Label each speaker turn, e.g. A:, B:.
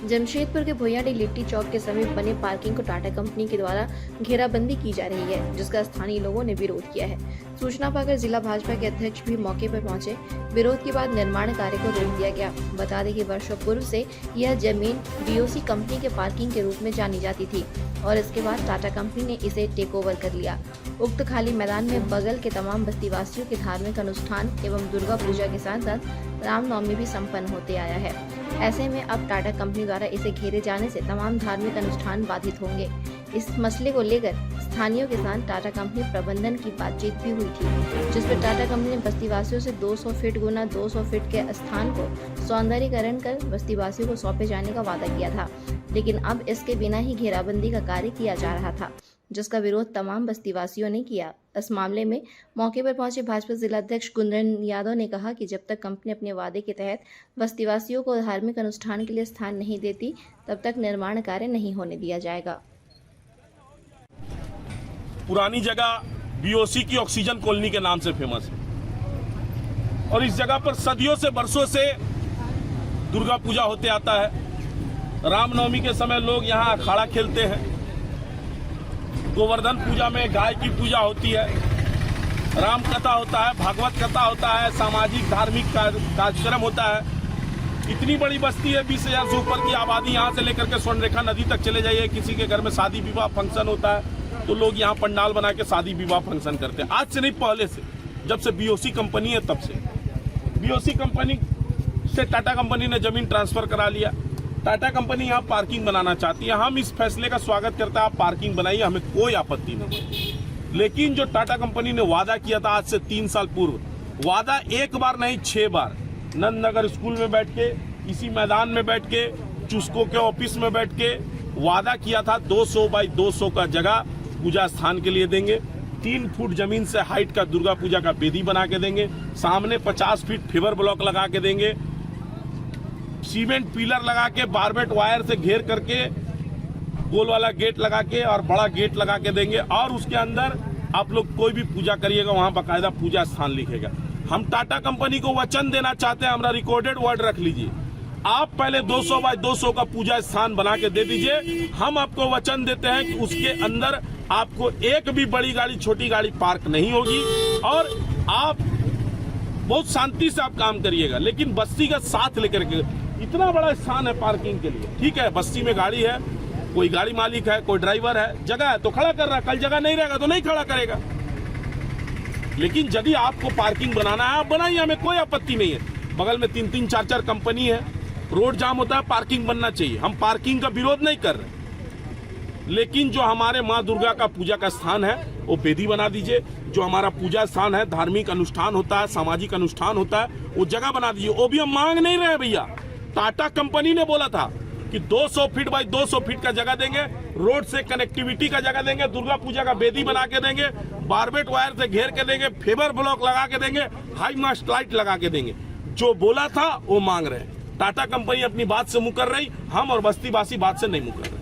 A: जमशेदपुर के भुइयाडी लिट्टी चौक के समीप बने पार्किंग को टाटा कंपनी के द्वारा घेराबंदी की जा रही है, जिसका स्थानीय लोगों ने विरोध किया है। सूचना पाकर जिला भाजपा के अध्यक्ष भी मौके पर पहुंचे। विरोध के बाद निर्माण कार्य को रोक दिया गया। बता दें कि वर्षों पूर्व से यह जमीन बीओसी कंपनी के पार्किंग के रूप में जानी जाती थी और इसके बाद टाटा कंपनी ने इसे टेक ओवर कर लिया। उक्त खाली मैदान में बगल के तमाम बस्तीवासियों के धार्मिक अनुष्ठान एवं दुर्गा पूजा के साथ साथ रामनवमी भी संपन्न होते आया है। ऐसे में अब टाटा कंपनी द्वारा इसे घेरे जाने से तमाम धार्मिक अनुष्ठान बाधित होंगे। इस मसले को लेकर स्थानीयों के साथ टाटा कंपनी प्रबंधन की बातचीत भी हुई थी, जिस पर टाटा कंपनी ने बस्तीवासियों से 200 फीट गुना 200 फीट के स्थान को सौंदर्यीकरण कर बस्तीवासियों को सौंपे जाने का वादा किया था, लेकिन अब इसके बिना ही घेराबंदी का कार्य किया जा रहा था, जिसका विरोध तमाम बस्तीवासियों ने किया। इस मामले में मौके पर पहुंचे भाजपा जिलाध्यक्ष कुंदन यादव ने कहा कि जब तक कंपनी अपने वादे के तहत बस्तीवासियों को धार्मिक अनुष्ठान के लिए स्थान नहीं देती, तब तक निर्माण कार्य नहीं होने दिया जाएगा।
B: पुरानी जगह बीओसी की ऑक्सीजन कॉलोनी के नाम से फेमस है और इस जगह पर सदियों से बरसों से दुर्गा पूजा होते आता है। रामनवमी के समय लोग यहाँ अखाड़ा खेलते हैं। गोवर्धन पूजा में गाय की पूजा होती है, राम कथा होता है, भागवत कथा होता है, सामाजिक धार्मिक कार्यक्रम होता है। इतनी बड़ी बस्ती है, 20,000 से ऊपर की आबादी। यहाँ से लेकर के स्वर्णरेखा नदी तक चले जाइए, किसी के घर में शादी विवाह फंक्शन होता है तो लोग यहाँ पंडाल बना के शादी विवाह फंक्शन करते हैं। आज से नहीं, पहले से, जब से बीओसी कंपनी है तब से। बीओसी कंपनी से टाटा कंपनी ने जमीन ट्रांसफर करा लिया। टाटा कंपनी यहाँ पार्किंग बनाना चाहती है। हम इस फैसले का स्वागत करते हैं, आप पार्किंग बनाइए, हमें कोई आपत्ति नहीं। लेकिन जो टाटा कंपनी ने वादा किया था आज से 3 साल पूर्व, वादा एक बार नहीं 6 बार नंदनगर स्कूल में बैठ के, इसी मैदान में बैठ के, चुस्को के ऑफिस में बैठ के वादा किया था 200 बाई 200 का जगह पूजा स्थान के लिए देंगे। 3 फुट जमीन से हाइट का दुर्गा पूजा का वेदी बना के देंगे। सामने 50 फीट फेवर ब्लॉक लगा के देंगे। सीमेंट पिलर लगा के बारबेट वायर से घेर करके गोल वाला गेट लगा के और बड़ा गेट लगा के देंगे। और उसके अंदर आप लोग कोई भी पूजा करिएगा, वहां बाकायदा पूजा स्थान लिखेगा। हम टाटा कंपनी को वचन देना चाहते हैं, हमारा रिकॉर्डेड वर्ड रख लीजिए। आप पहले 200 बाई 200 का पूजा स्थान बना के दे दीजिए। हम आपको वचन देते हैं कि उसके अंदर आपको एक भी बड़ी गाड़ी छोटी गाड़ी पार्क नहीं होगी और आप बहुत शांति से आप काम करिएगा। लेकिन बस्ती का साथ लेकर के, इतना बड़ा स्थान है पार्किंग के लिए, ठीक है, बस्ती में गाड़ी है, कोई गाड़ी मालिक है, कोई ड्राइवर है, जगह है तो खड़ा कर रहा है, कल जगह नहीं रहेगा तो नहीं खड़ा करेगा। लेकिन यदि आपको पार्किंग बनाना है, आप बनाइए, हमें कोई आपत्ति नहीं है। बगल में 3-3, 4-4 कंपनी है, रोड जाम होता है, पार्किंग बनना चाहिए। हम पार्किंग का विरोध नहीं कर रहे, लेकिन जो हमारे माँ दुर्गा का पूजा का स्थान है वो वेदी बना दीजिए। जो हमारा पूजा स्थान है, धार्मिक अनुष्ठान होता है, सामाजिक अनुष्ठान होता है, वो जगह बना दीजिए। वो भी हम मांग नहीं रहे भैया। टाटा कंपनी ने बोला था कि 200 फीट बाई 200 फीट का जगह देंगे, रोड से कनेक्टिविटी का जगह देंगे, दुर्गा पूजा का वेदी बना के देंगे, बारबेट वायर से घेर के देंगे, फेवर ब्लॉक लगा के देंगे, हाई मास्ट लाइट लगा के देंगे। जो बोला था वो मांग रहे हैं। टाटा कंपनी अपनी बात से मुकर रही, हम और बस्तीवासी बात से नहीं मुकर रहे।